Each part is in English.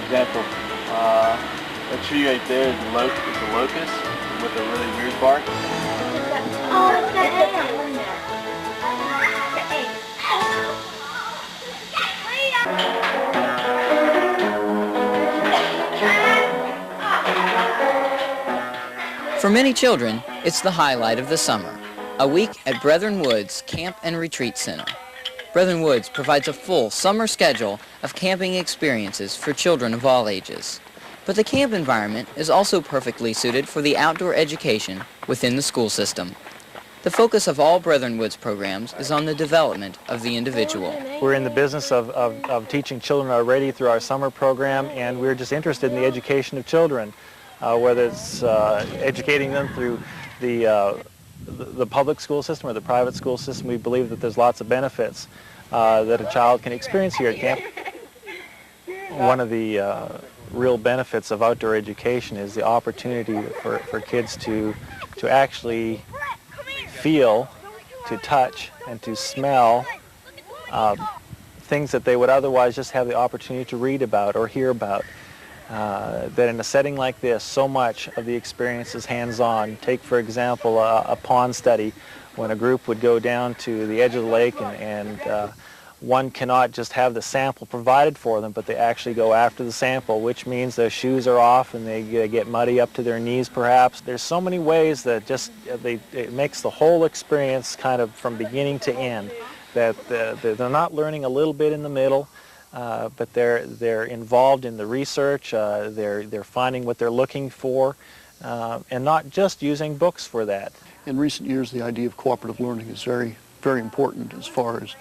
example, that tree right there is the locust with a really weird bark. For many children, it's the highlight of the summer, a week at Brethren Woods Camp and Retreat Center. Brethren Woods provides a full summer schedule of camping experiences for children of all ages. But the camp environment is also perfectly suited for the outdoor education within the school system. The focus of all Brethren Woods programs is on the development of the individual. We're in the business of teaching children already through our summer program, and we're just interested in the education of children, whether it's educating them through the public school system or the private school system. We believe that there's lots of benefits that a child can experience here at camp. One of the real benefits of outdoor education is the opportunity for kids to actually feel, to touch, and to smell things that they would otherwise just have the opportunity to read about or hear about. That in a setting like this, so much of the experience is hands-on. Take, for example, a pond study, when a group would go down to the edge of the lake and one cannot just have the sample provided for them, but they actually go after the sample, which means their shoes are off and they get muddy up to their knees perhaps. There's so many ways that just it makes the whole experience kind of from beginning to end, that they're not learning a little bit in the middle, but they're involved in the research, they're finding what they're looking for, and not just using books for that. In recent years, the idea of cooperative learning is very, very important as far as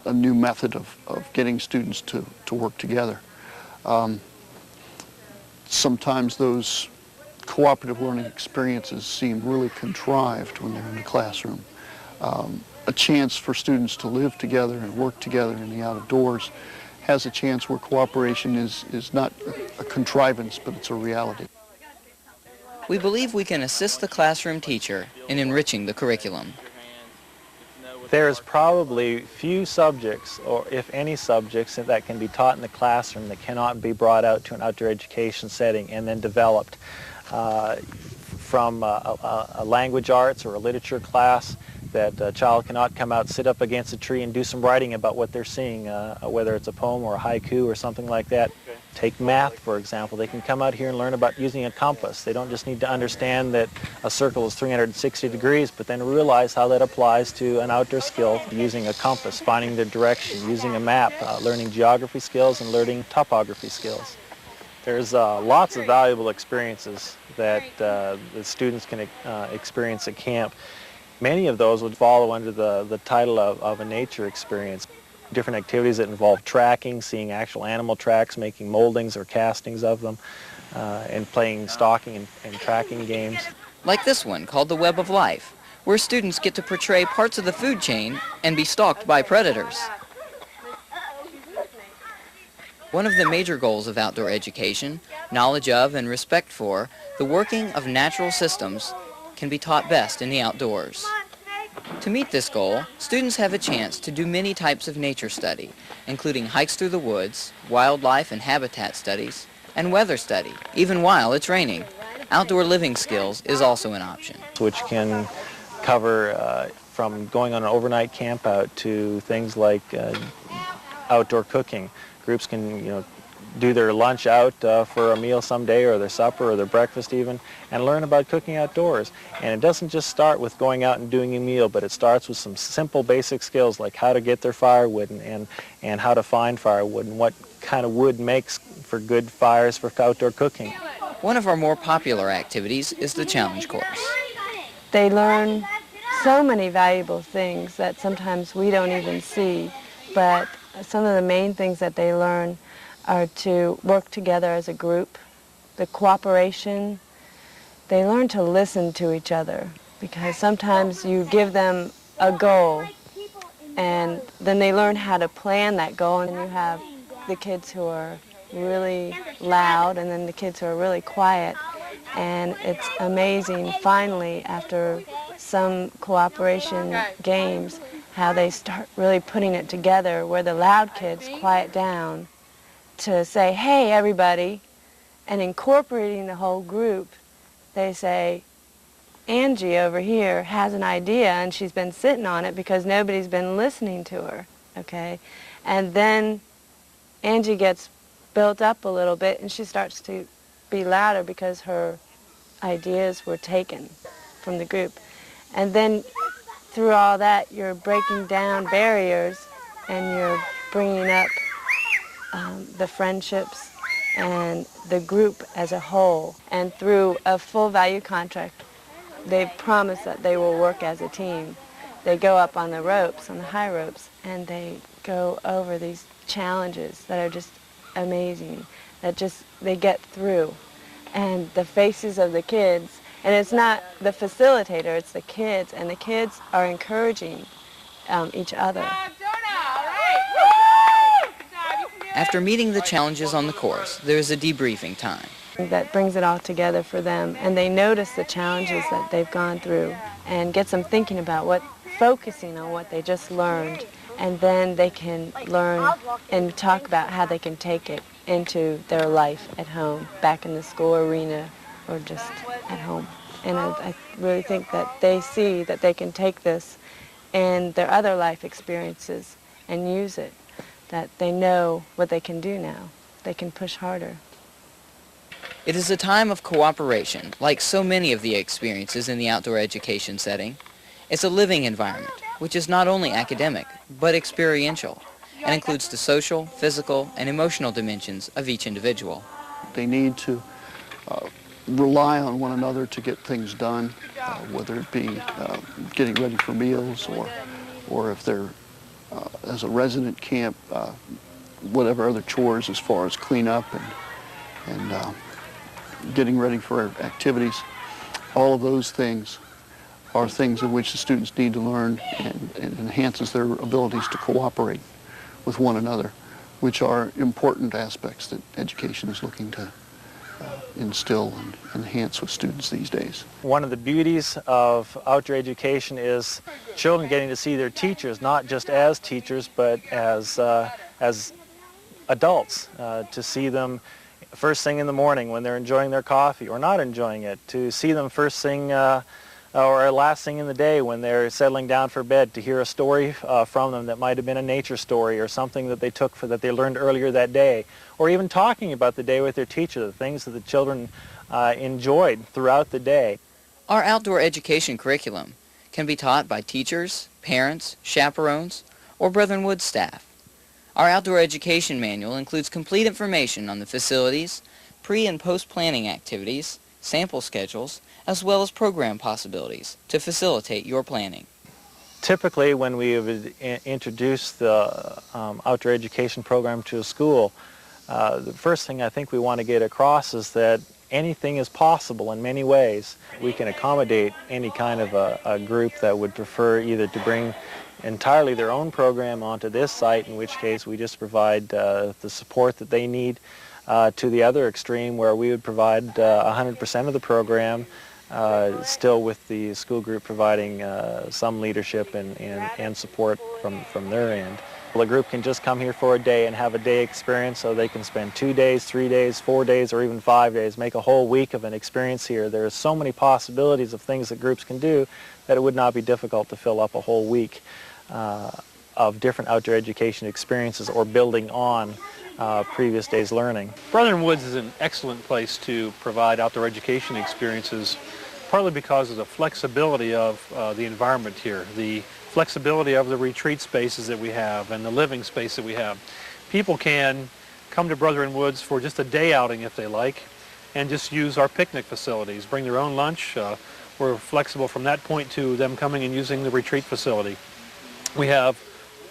a new method of getting students to work together. Sometimes those cooperative learning experiences seem really contrived when they're in the classroom. A chance for students to live together and work together in the outdoors has a chance where cooperation is not a contrivance, but it's a reality. We believe we can assist the classroom teacher in enriching the curriculum. There's probably few subjects, or if any subjects, that can be taught in the classroom that cannot be brought out to an outdoor education setting and then developed. From a language arts or a literature class, that a child cannot come out, sit up against a tree and do some writing about what they're seeing, whether it's a poem or a haiku or something like that. Okay. Take math, for example. They can come out here and learn about using a compass. They don't just need to understand that a circle is 360 degrees, but then realize how that applies to an outdoor skill, using a compass, finding their direction, using a map, learning geography skills and learning topography skills. There's lots of valuable experiences that the students can experience at camp. Many of those would follow under the title of a nature experience. Different activities that involve tracking, seeing actual animal tracks, making moldings or castings of them, and playing stalking and tracking games. Like this one called The Web of Life, where students get to portray parts of the food chain and be stalked by predators. One of the major goals of outdoor education, knowledge of and respect for the working of natural systems, can be taught best in the outdoors. To meet this goal, students have a chance to do many types of nature study, including hikes through the woods, wildlife and habitat studies, and weather study, even while it's raining. Outdoor living skills is also an option. Which can cover from going on an overnight camp out to things like outdoor cooking. Groups can, do their lunch out for a meal someday, or their supper, or their breakfast even, and learn about cooking outdoors. And it doesn't just start with going out and doing a meal, but it starts with some simple basic skills like how to get their firewood and how to find firewood and what kind of wood makes for good fires for outdoor cooking. One of our more popular activities is the challenge course. They learn so many valuable things that sometimes we don't even see, but some of the main things that they learn are to work together as a group, the cooperation. They learn to listen to each other, because sometimes you give them a goal and then they learn how to plan that goal, and you have the kids who are really loud and then the kids who are really quiet, and it's amazing finally after some cooperation games how they start really putting it together where the loud kids quiet down to say, hey, everybody, and incorporating the whole group, they say, Angie over here has an idea and she's been sitting on it because nobody's been listening to her, okay? And then Angie gets built up a little bit and she starts to be louder because her ideas were taken from the group. And then through all that, you're breaking down barriers and you're bringing up the friendships and the group as a whole. And through a full value contract, they've promised that they will work as a team. They go up on the ropes, on the high ropes, and they go over these challenges that are just amazing, that just they get through. And the faces of the kids, and it's not the facilitator, it's the kids, and the kids are encouraging each other. After meeting the challenges on the course, there is a debriefing time. That brings it all together for them, and they notice the challenges that they've gone through and gets them thinking about focusing on what they just learned, and then they can learn and talk about how they can take it into their life at home, back in the school arena, or just at home. And I really think that they see that they can take this in their other life experiences and use it, that they know what they can do now. They can push harder. It is a time of cooperation, like so many of the experiences in the outdoor education setting. It's a living environment, which is not only academic, but experiential, and includes the social, physical, and emotional dimensions of each individual. They need to rely on one another to get things done, whether it be getting ready for meals or if they're, as a resident camp, whatever other chores as far as cleanup and getting ready for activities. All of those things are things in which the students need to learn and enhances their abilities to cooperate with one another, which are important aspects that education is looking to instill and enhance with students these days. One of the beauties of outdoor education is children getting to see their teachers, not just as teachers, but as adults, to see them first thing in the morning when they're enjoying their coffee or not enjoying it, to see them first thing or last thing in the day when they're settling down for bed, to hear a story from them that might have been a nature story or something that they took that they learned earlier that day, or even talking about the day with their teacher, the things that the children enjoyed throughout the day. Our outdoor education curriculum can be taught by teachers, parents, chaperones, or Brethren Woods staff. Our outdoor education manual includes complete information on the facilities, pre- and post-planning activities, sample schedules, as well as program possibilities to facilitate your planning. Typically, when we would introduce the outdoor education program to a school, the first thing I think we want to get across is that anything is possible in many ways. We can accommodate any kind of a group that would prefer either to bring entirely their own program onto this site, in which case we just provide the support that they need, to the other extreme where we would provide 100% of the program, still with the school group providing some leadership and support from their end. The group can just come here for a day and have a day experience, so they can spend 2 days, 3 days, 4 days, or even 5 days, make a whole week of an experience here. There are so many possibilities of things that groups can do that it would not be difficult to fill up a whole week of different outdoor education experiences or building on previous days' learning. Brethren Woods is an excellent place to provide outdoor education experiences, partly because of the flexibility of the environment here, the flexibility of the retreat spaces that we have and the living space that we have. People can come to Brethren Woods for just a day outing if they like and just use our picnic facilities, bring their own lunch. We're flexible from that point to them coming and using the retreat facility. We have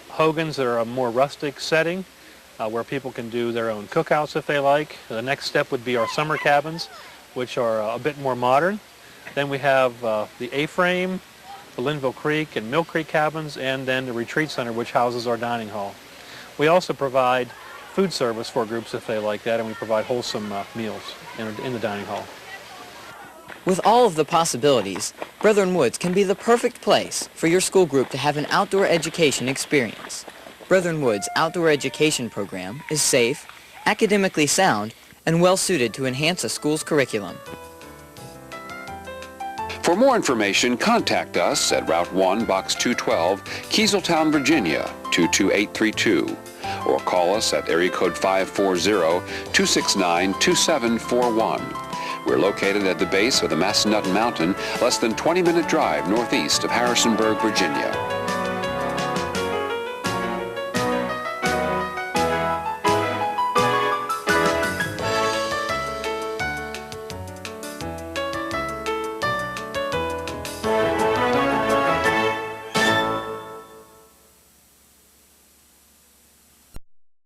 hogans that are a more rustic setting where people can do their own cookouts if they like. The next step would be our summer cabins, which are a bit more modern. Then we have the A-frame, the Linville Creek and Mill Creek cabins, and then the retreat center, which houses our dining hall. We also provide food service for groups if they like that, and we provide wholesome meals in the dining hall. With all of the possibilities, Brethren Woods can be the perfect place for your school group to have an outdoor education experience. Brethren Woods' outdoor education program is safe academically sound, and well suited to enhance a school's curriculum. For more information, contact us at Route 1, Box 212, Kieseltown, Virginia, 22832, or call us at area code 540-269-2741. We're located at the base of the Massanutten Mountain, less than 20-minute drive northeast of Harrisonburg, Virginia.